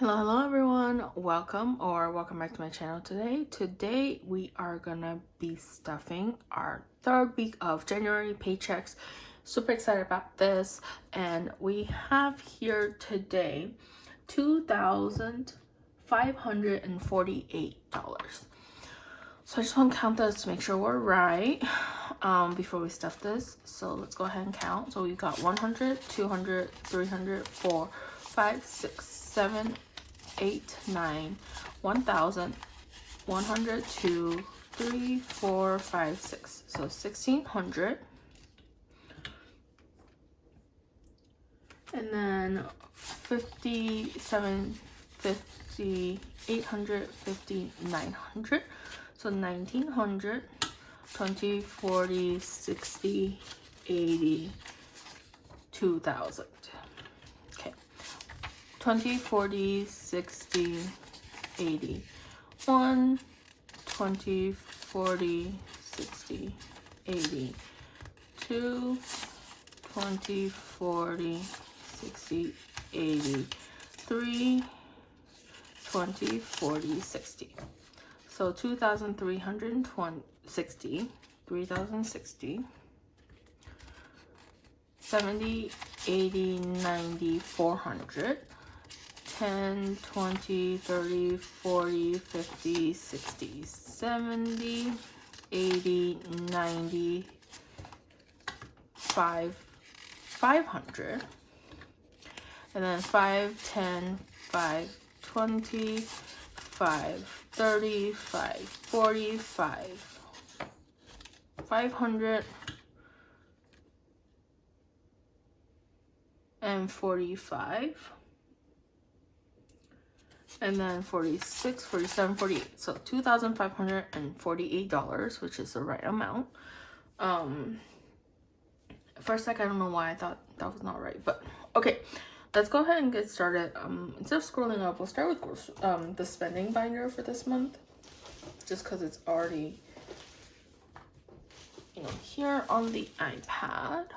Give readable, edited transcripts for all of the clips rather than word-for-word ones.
Hello everyone, welcome back to my channel today. Today we are gonna be stuffing our third week of January paychecks. Super excited about this, and we have here today $2,548. So I just want to count this to make sure we're right before we stuff this. So let's go ahead and count. So we got 100, 200, 300, 4, 5, 6, 7, 8, 9, 1,000, 100, 2, 3, 4, 5, 6. So 1,600. And then 57, 50, 800, 50, 900. So 1,900, 20, 40, 60, 80, 2,000. Okay. 20, 40, 60, 80. 1, 20, 40, 60, 80. 2, 20, 40, 60, 80. 3, 20, 40, 60. So 2,360, 3,060, 70, 80, 90, 400, 10, 20, 30, 40, 50, 60, 70, 80, 90, 500, and then 5, 10, 5, 20, 5, 30, 5, 40, 5, 500, and 45, and then 46, 47, 48. So $2,548, which is the right amount. For a sec, I don't know why I thought that was not right, but okay. Let's go ahead and get started. Instead of scrolling up, we'll start with the spending binder for this month, just because it's already, here on the iPad.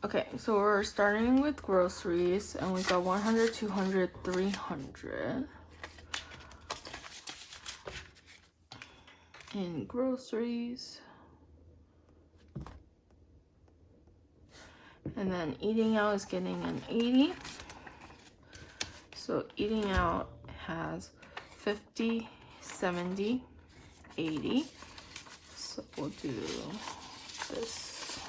Okay, so we're starting with groceries, and we got 100, 200, 300 in groceries. And then eating out is getting an 80. So eating out has 50, 70, 80. So we'll do this.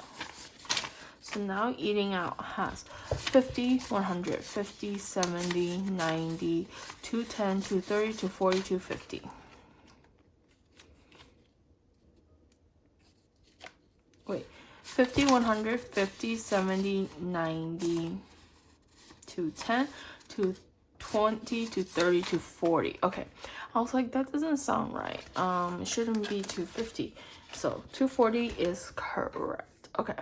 So now eating out has 50, 100, 50, 70, 90, 210, 230, 240, 250. Wait. 50, 100, 50, 70, 90, 210, 220, 230, 240. Okay. I was like, that doesn't sound right. It shouldn't be 250. So 240 is correct. Okay.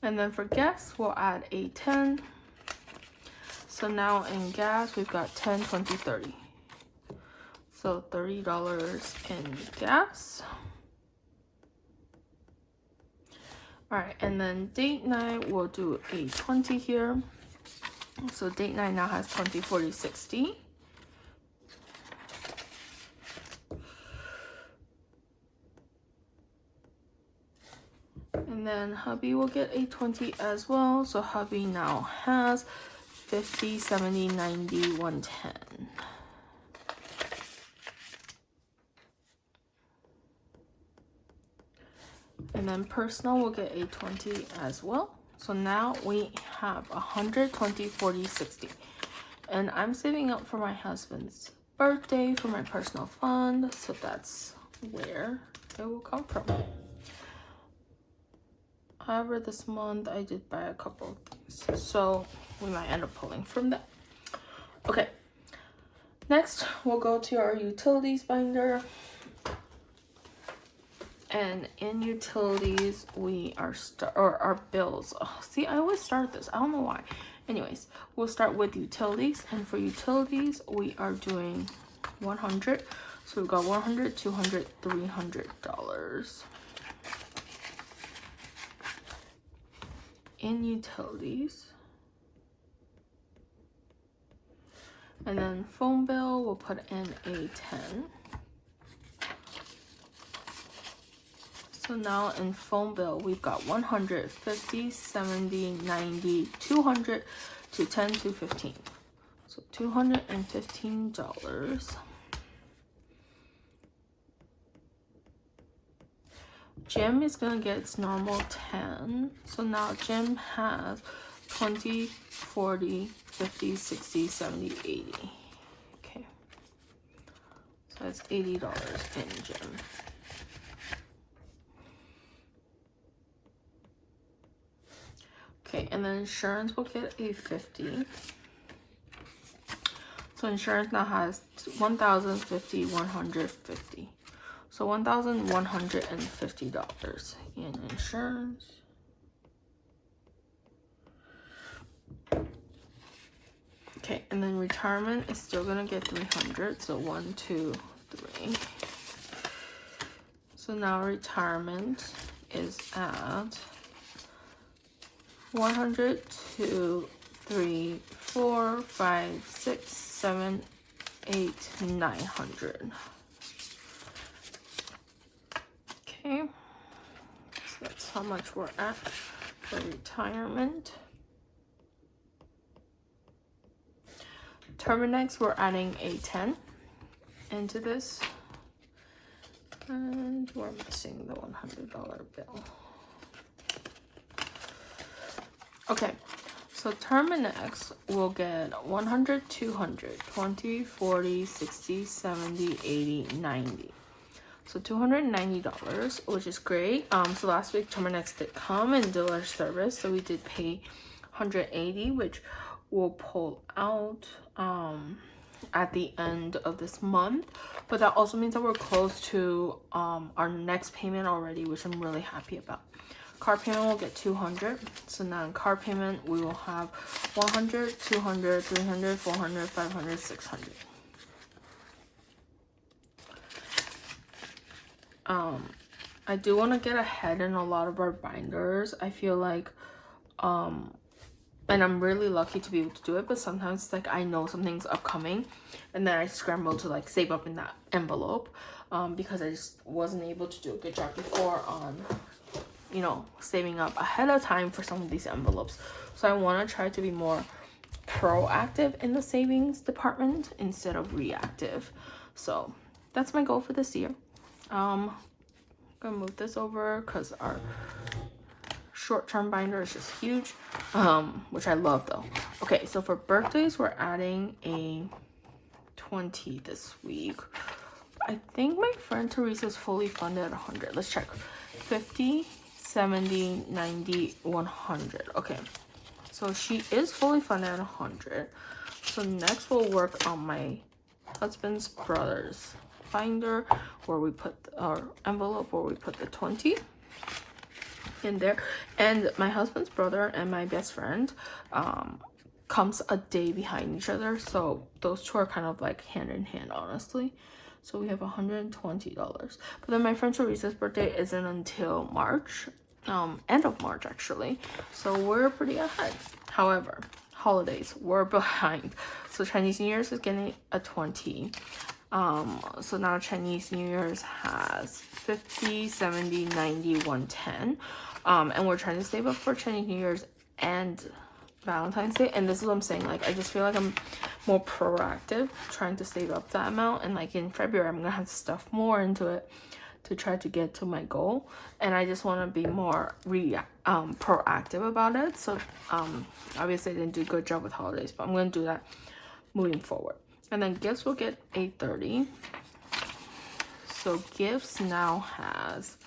And then for gas, we'll add a 10. So now in gas, we've got 10, 20, 30. So $30 in gas. All right, and then date night, we'll do a 20 here. So date night now has 20, 40, 60. And then hubby will get a 20 as well. So hubby now has 50, 70, 90, 110. And then personal will get a 20 as well. So now we have 100, 20, 40, 60. And I'm saving up for my husband's birthday for my personal fund. So that's where it will come from. However, this month I did buy a couple of things. So we might end up pulling from that. Okay. Next, we'll go to our utilities binder. And in utilities, we are our bills. Oh, see, I always start this. I don't know why. Anyways, we'll start with utilities. And for utilities, we are doing 100. So we've got 100, 200, $300. in utilities. And then phone bill, we'll put in a 10. So now in phone bill, we've got 100, 50, 70, 90, 200, 210, 215. So $215. Gym is gonna get its normal 10. So now gym has 20, 40, 50, 60, 70, 80. Okay. So that's $80 in gym. Okay, and then insurance will get a 50. So insurance now has 1,050, 150. So $1,150 in insurance. Okay, and then retirement is still gonna get 300. So 1, 2, 3. So now retirement is at 100, 2, 3, 4, 5, 6, 7, 8, 900. Okay, so that's how much we're at for retirement. Terminex, we're adding a 10 into this. And we're missing the $100 bill. Okay, so Terminex will get 100, 200, 20, 40, 60, 70, 80, 90. So $290, which is great. So last week Terminex did come and do our service, so we did pay 180, which will pull out at the end of this month. But that also means that we're close to our next payment already, which I'm really happy about. Car payment will get 200. So now in car payment, we will have 100, 200, 300, 400, 500, 600. I do want to get ahead in a lot of our binders. I feel like, and I'm really lucky to be able to do it, but sometimes like I know something's upcoming and then I scramble to like save up in that envelope because I just wasn't able to do a good job before on, you know, saving up ahead of time for some of these envelopes. So I want to try to be more proactive in the savings department instead of reactive. So that's my goal for this year. I'm gonna move this over because our short-term binder is just huge, which I love though. Okay, so for birthdays, we're adding a 20 this week. I think my friend Teresa's fully funded at 100. Let's check. 50, 70, 90, 100. Okay, so she is fully funded at 100. So next we'll work on my husband's brother's binder, where we put our envelope, where we put the 20 in there. And my husband's brother and my best friend comes a day behind each other, so those two are kind of like hand in hand, honestly. So we have $120. But then my friend Teresa's birthday isn't until March, end of March actually, so we're pretty ahead. However, holidays, we're behind. So Chinese New Year's is getting a 20. So now Chinese New Year's has 50, 70, 90, 110. And we're trying to save up for Chinese New Year's and Valentine's Day. And this is what I'm saying, like I just feel like I'm more proactive trying to save up that amount, and like in February I'm gonna have to stuff more into it to try to get to my goal. And I just want to be more proactive about it. So obviously I didn't do a good job with holidays, but I'm gonna do that moving forward. And then gifts will get a 30. So gifts now has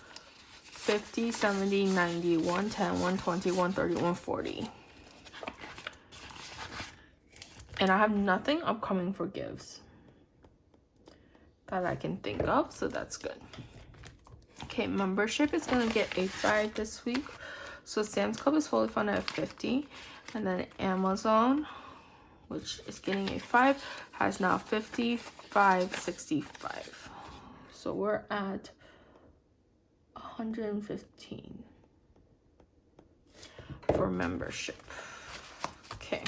50, 70, 90, 110, 120, 130, 140. And I have nothing upcoming for gifts that I can think of, so that's good. Okay, membership is gonna get a 5 this week. So Sam's Club is fully funded at 50. And then Amazon, which is getting a 5, has now 55.65. So we're at 115. for membership. Okay.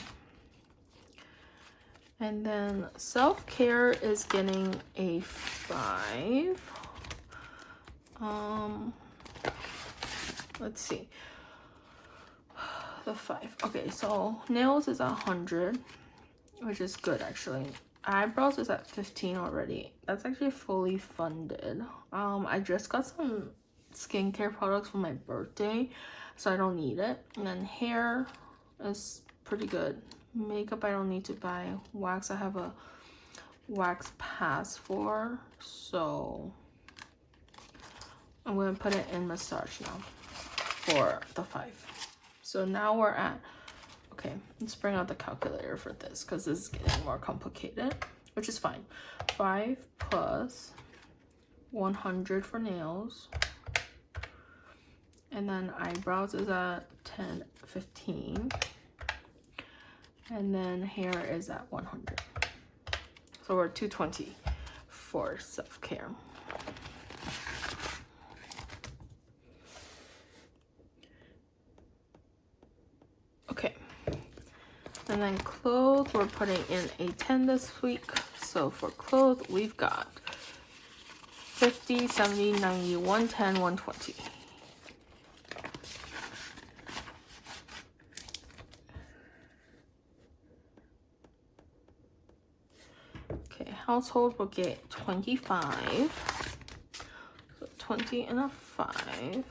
And then self-care is getting a 5. Let's see. The 5. Okay, so nails is 100, which is good actually. Eyebrows is at 15 already. That's actually fully funded. I just got some skincare products for my birthday, so I don't need it. And then hair is pretty good. Makeup I don't need to buy. Wax I have a wax pass for, so I'm gonna put it in massage now for the 5. So now we're at, okay, let's bring out the calculator for this because this is getting more complicated, which is fine. 5 plus 100 for nails, and then eyebrows is at 10.15, and then hair is at 100. So we're 220 for self-care. Okay, and then clothes, we're putting in a 10 this week. So for clothes, we've got 50, 70, 90, 110, 120. Okay, household will get 25. So 20 and a 5.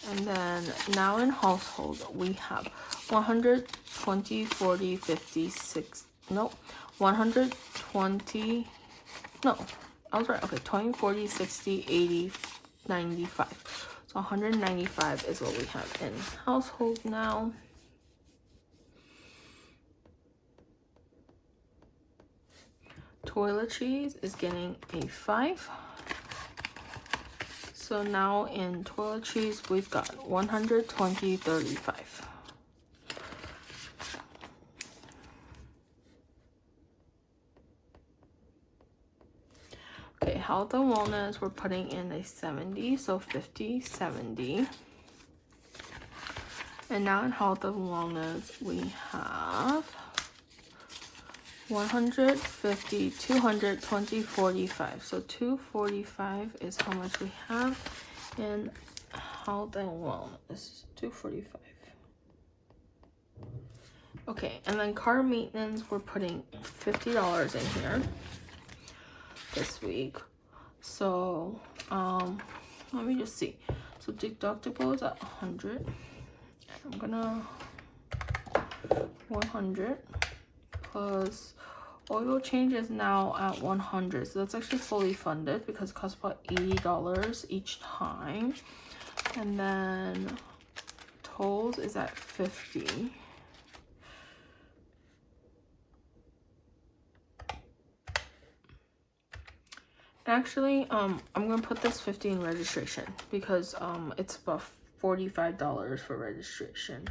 And then now in household, we have 120, 40, 50, 6, no, 120, no, I was right, okay, 20, 40, 60, 80, 95. So 195 is what we have in household now. Toiletries is getting a 5. So now in toiletries, we've got 120, 35. Okay, health and wellness, we're putting in a 70, so 50, 70. And now in health and wellness, we have 150, 200, 20, 45. So 245 is how much we have in health and wellness. 245. Okay, and then car maintenance, we're putting $50 in here this week. So let me just see. So deductible is at 100. I'm gonna 100 plus oil change is now at 100, so that's actually fully funded because it costs about $80 each time. And then tolls is at 50. Actually, I'm gonna put this 50 in registration because it's about $45 for registration,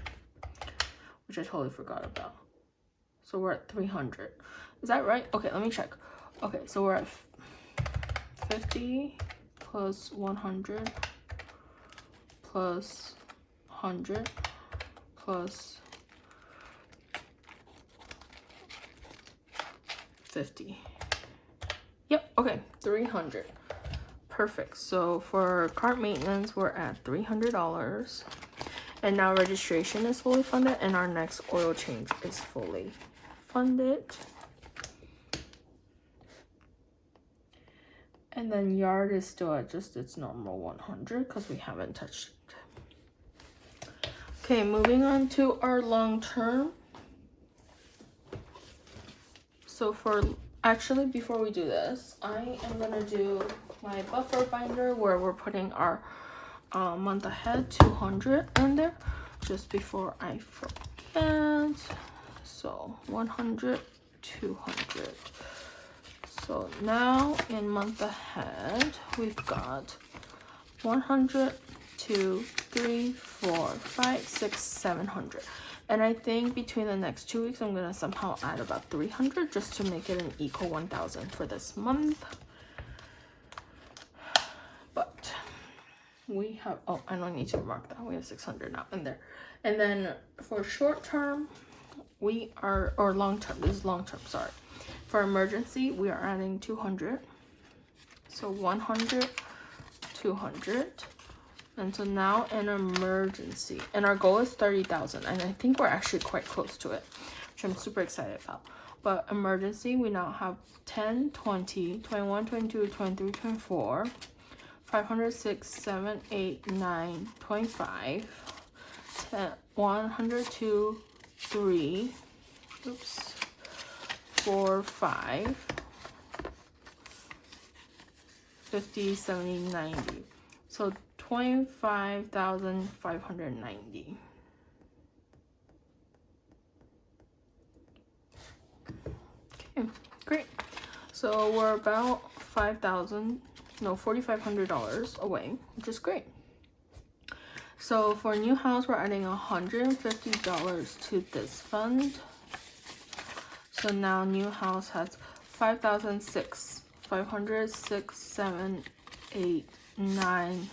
which I totally forgot about. So we're at 300. Is that right? Okay, let me check. Okay, so we're at 50 plus 100 plus 100 plus 50. Yep, okay, 300. Perfect. So for cart maintenance, we're at $300. And now registration is fully funded and our next oil change is fully funded. And then yard is still at just its normal 100 because we haven't touched it. Okay, moving on to our long term. So for, actually before we do this, I am gonna do my buffer binder where we're putting our month ahead 200 in there just before I forget. So 100, 200. So now in month ahead, we've got 100, 2, 3, 4, 5, 6, 700. And I think between the next 2 weeks, I'm gonna somehow add about 300 just to make it an equal 1,000 for this month. But we have, oh, I don't need to mark that. We have 600 now in there. And then for short term, we are, or long term, this is long term, sorry. For emergency, we are adding 200. So 100, 200. And so now an emergency. And our goal is 30,000. And I think we're actually quite close to it, which I'm super excited about. But emergency, we now have 10, 20, 21, 22, 23, 24, 500, 6, 7, 8, 9, 25, 10, 102, 3, oops, 4, 5, 50, 70, 90. So 25,590. Okay, great. So we're about $4,500 away, which is great. So for a new house, we're adding $150 to this fund. So now new house has 5,006, 500, 6, 7, 8, 9,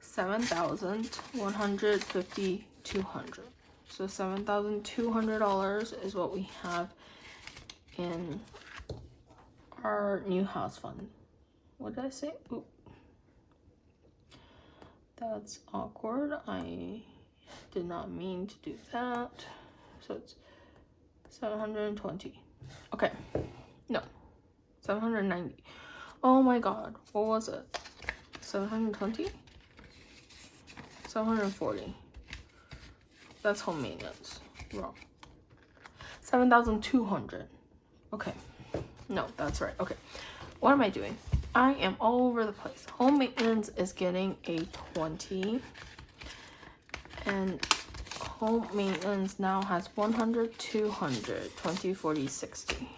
7,000, 150, 200. So $7,200 is what we have in our new house fund. What did I say? Oop. That's awkward. I did not mean to do that. So it's 720. Okay. No. 790. Oh my god. What was it? 720? 740. That's home maintenance. Wrong. 7,200. Okay. No, that's right. Okay. What am I doing? I am all over the place. Home maintenance is getting a 20. And home maintenance now has 100, 200, 20, 40, 60.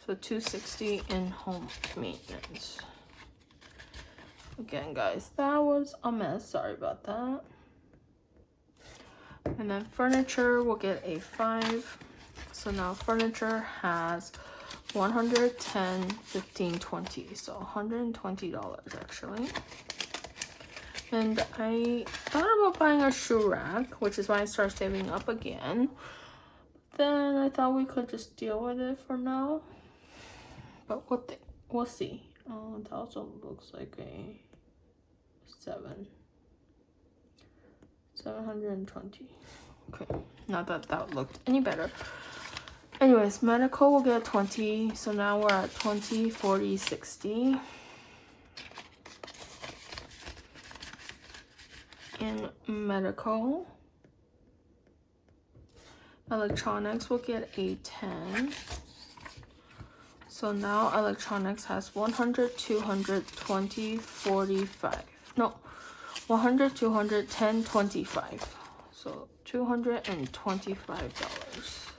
So 260 in home maintenance. Again, guys, that was a mess. Sorry about that. And then furniture will get a 5. So now furniture has 110, 15, 20. So $120 actually. And I thought about buying a shoe rack, which is why I started saving up again. Then I thought we could just deal with it for now. But we'll see. Oh, it also looks like a 720. Okay, not that that looked any better. Anyways, medical will get 20. So now we're at 20, 40, 60. In medical, electronics will get a 10. So now electronics has 100, 200, 20, 45. No, 100, 200, 10, 25. So $225.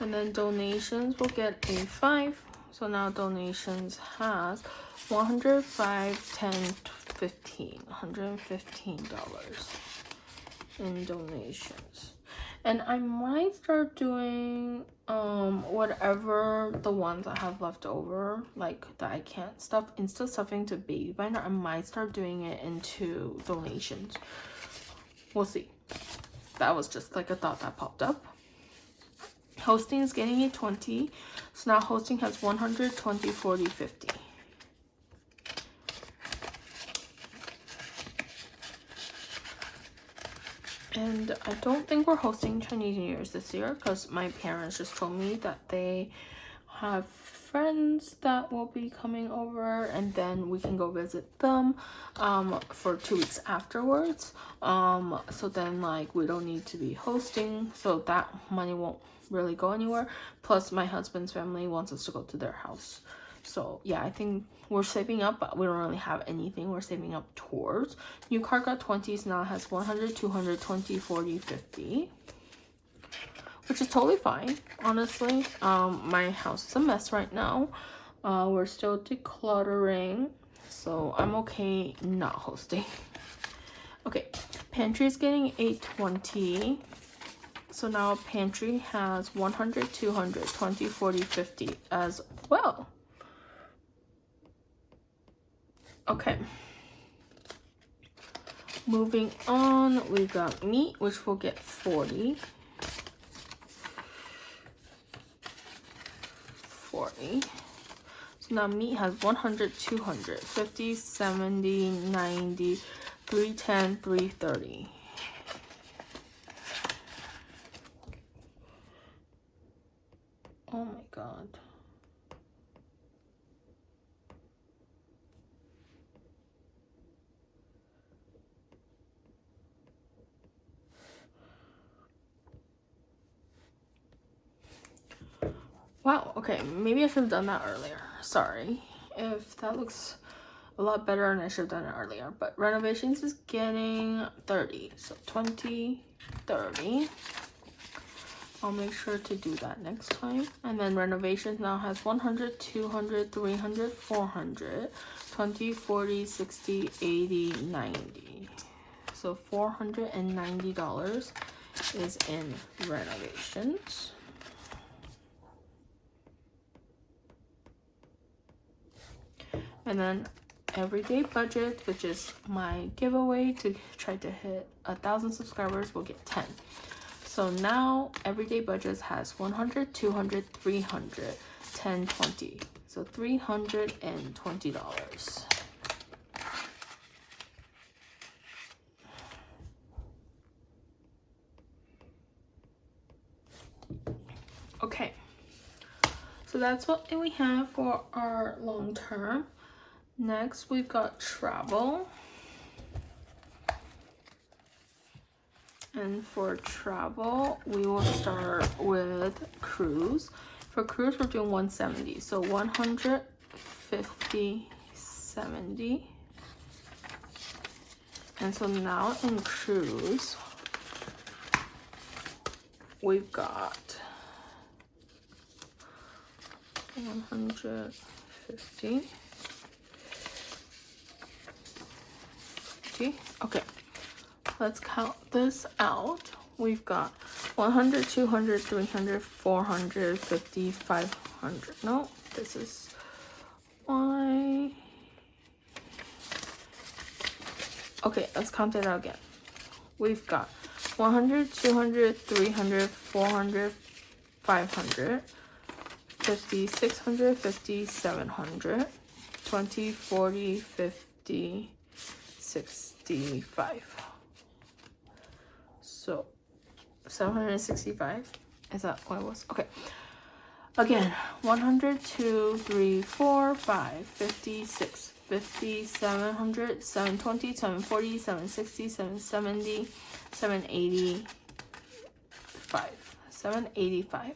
And then donations will get a 5. So now donations has 105, 10, 15. $115 in donations. And I might start doing whatever the ones I have left over, like that I can't stuff, instead of stuffing to baby binder, I might start doing it into donations. We'll see. That was just like a thought that popped up. Hosting is getting a 20. So now hosting has 100, 20, 40, 50. And I don't think we're hosting Chinese New Year's this year because my parents just told me that they have friends that will be coming over and then we can go visit them for 2 weeks afterwards. So then like we don't need to be hosting, so that money won't really go anywhere. Plus my husband's family wants us to go to their house. So yeah, I think we're saving up, but we don't really have anything we're saving up towards. New car got 20s, now it has 100, 200, 20, 40, 50. Which is totally fine, honestly. My house is a mess right now. We're still decluttering, so I'm okay not hosting. Okay, pantry is getting a 20. So now pantry has 100, 200, 20, 40, 50 as well. Okay. Moving on, we got meat, which will get 40. 40. So now meat has 100, 200, 50, 70, 90, 310, 330. Oh my god. Wow, okay, maybe I should have done that earlier. Sorry if that looks a lot better and I should have done it earlier. But renovations is getting 30. So 20, 30. I'll make sure to do that next time. And then renovations now has 100, 200, 300, 400, 20, 40, 60, 80, 90. So $490 is in renovations. And then everyday budget, which is my giveaway to try to hit 1,000 subscribers, will get 10. So now everyday budgets has 100, 200, 300, 10, 20. So $320. Okay. So that's what we have for our long term. Next, we've got travel. And for travel, we will start with cruise. For cruise, we're doing 170. So 150, 70. And so now in cruise, we've got 150. Okay, let's count this out. We've got 100, 200, 300, 400, 50, 500. No, this is why. Okay, let's count it out again. We've got 100, 200, 300, 400, 500, 50, 600, 50, 700, 20, 40, 50, 65. So 765, is that what it was? Okay, again, 100, 2, 3, 4, 5, 50, 6, 50, 700, 720, 740, 760, 770, 785. 785.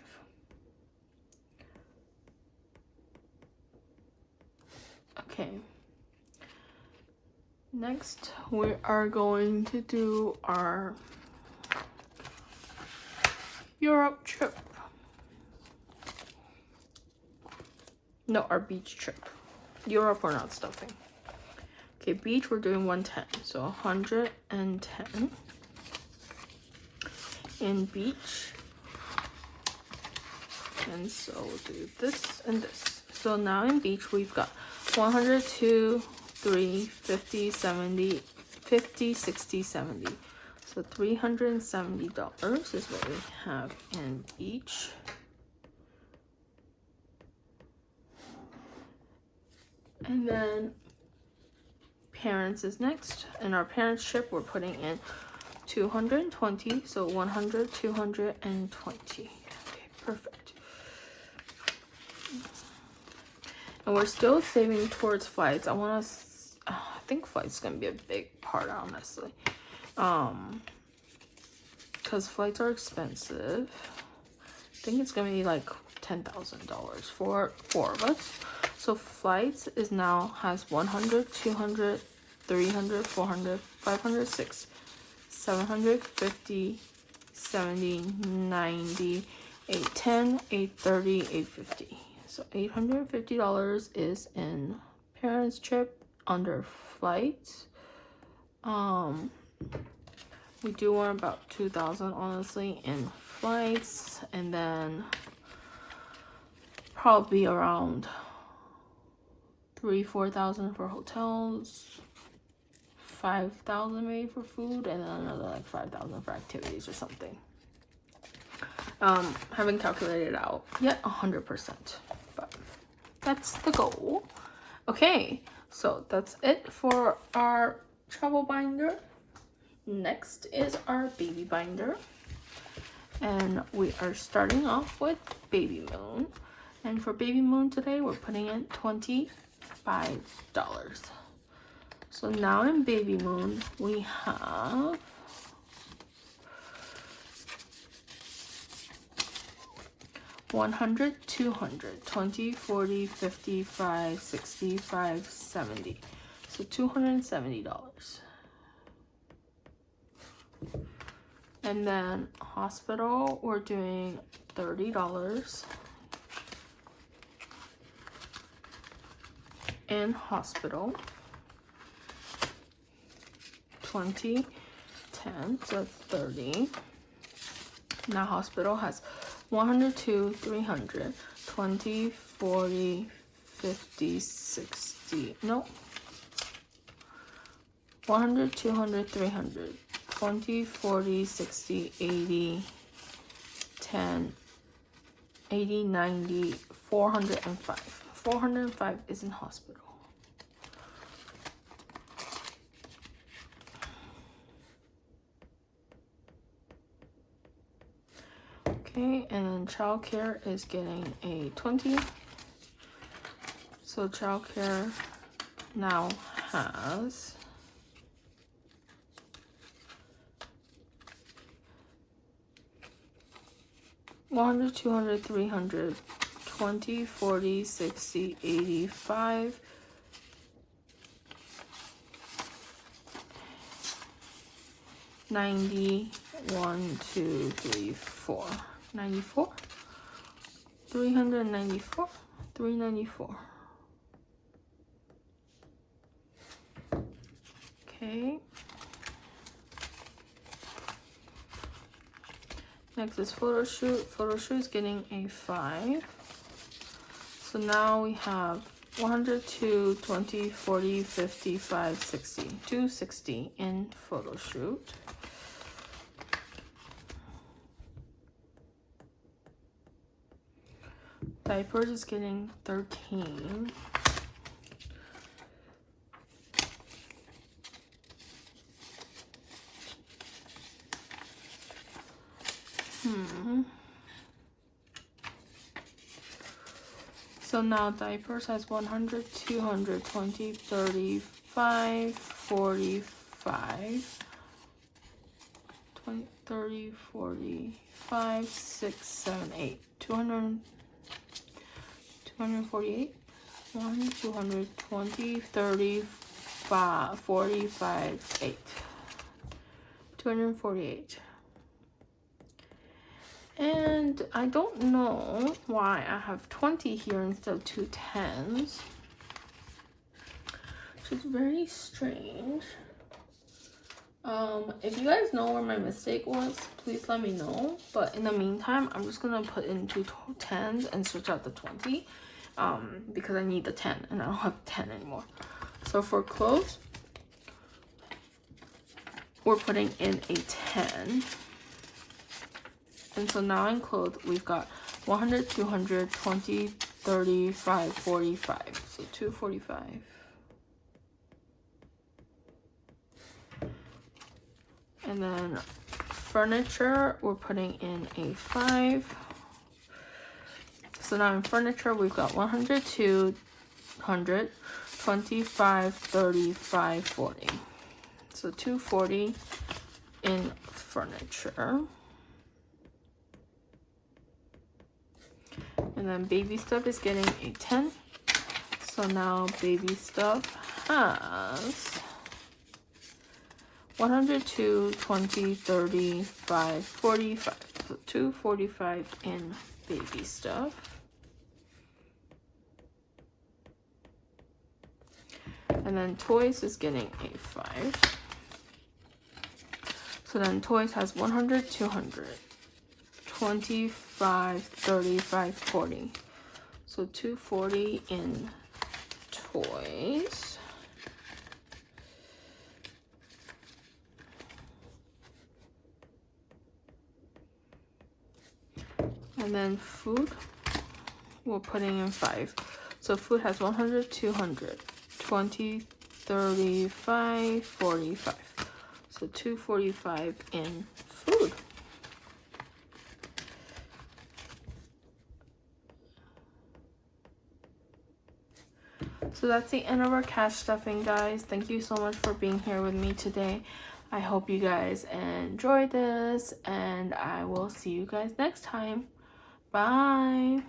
Okay. Next, we are going to do our Europe trip. No, our beach trip. Europe, we're not stuffing. Okay, beach, we're doing 110. So 110 in beach. And so we'll do this and this. So now in beach, we've got 100, 2, 3, 50, 70, 50, 60, 70. So $370 is what we have in each. And then parents is next. In our parents trip, we're putting in 220. So 100, 220. Okay, perfect. And we're still saving towards flights. I think flights is gonna be a big part, honestly. Because flights are expensive. I think it's gonna be like $10,000 for 4 of us. So flights is now has 100, 200, 300, 400, 500, 6, 750, 70, 90, 810, 830, 850. So $850 is in parents trip under flights. We do want about 2,000 honestly in flights, and then probably around 3,000-4,000 for hotels, 5,000 maybe for food, and then another like 5,000 for activities or something. Haven't calculated it out yet 100%, but that's the goal. Okay, so that's it for our travel binder. Next is our baby binder, and we are starting off with Baby Moon. And for Baby Moon today, we're putting in $25. So now in Baby Moon, we have $100, $200, $20, $40, $55, $65, $70. So $270. And then hospital, we're doing $30. In hospital, 20, 10, so that's 30. Now hospital has 100, 200, 300, 20, 40, 50, 60, no. 100, 200, 300, 20, 40, 60, 80, 10, 80, 90, 405. 405 is in hospital. Okay, and then childcare is getting a 20. So childcare now has $100, $200, $300, 20, 40, 60, 85, 90, 1, 2, 3, 4, 94, 394, 394. Okay. Next is photo shoot. Photo shoot is getting a 5. So now we have 100, 2, 20, 40, 55, 60. 260 in photo shoot. Diapers is getting 13. So now diapers has 100, 200, 20, 35, 45, 20, 30, 45, 6, 7, 8, 200, 248, 1, 220, 35, 45, 8, 248. And I don't know why I have 20 here instead of 2 10s. Which is very strange. If you guys know where my mistake was, please let me know. But in the meantime, I'm just gonna put in 2 10s and switch out the 20. Because I need the 10 and I don't have 10 anymore. So for clothes, we're putting in a 10. And so now in clothes, we've got 100, 200, 20, 35, 45. So 245. And then furniture, we're putting in a 5. So now in furniture, we've got 100, 200, 25, 35, 40. So 240 in furniture. And then baby stuff is getting a 10. So now baby stuff has 102, 20, 35, 45. So 245 in baby stuff. And then toys is getting a 5. So then toys has 100, 200, 25, 35, 40. So 240 in toys. And then food, we're putting in 5. So food has 100, 200, 20, 35, 45. So 245 in food. So that's the end of our cash stuffing, guys. Thank you so much for being here with me today. I hope you guys enjoyed this, and I will see you guys next time. Bye.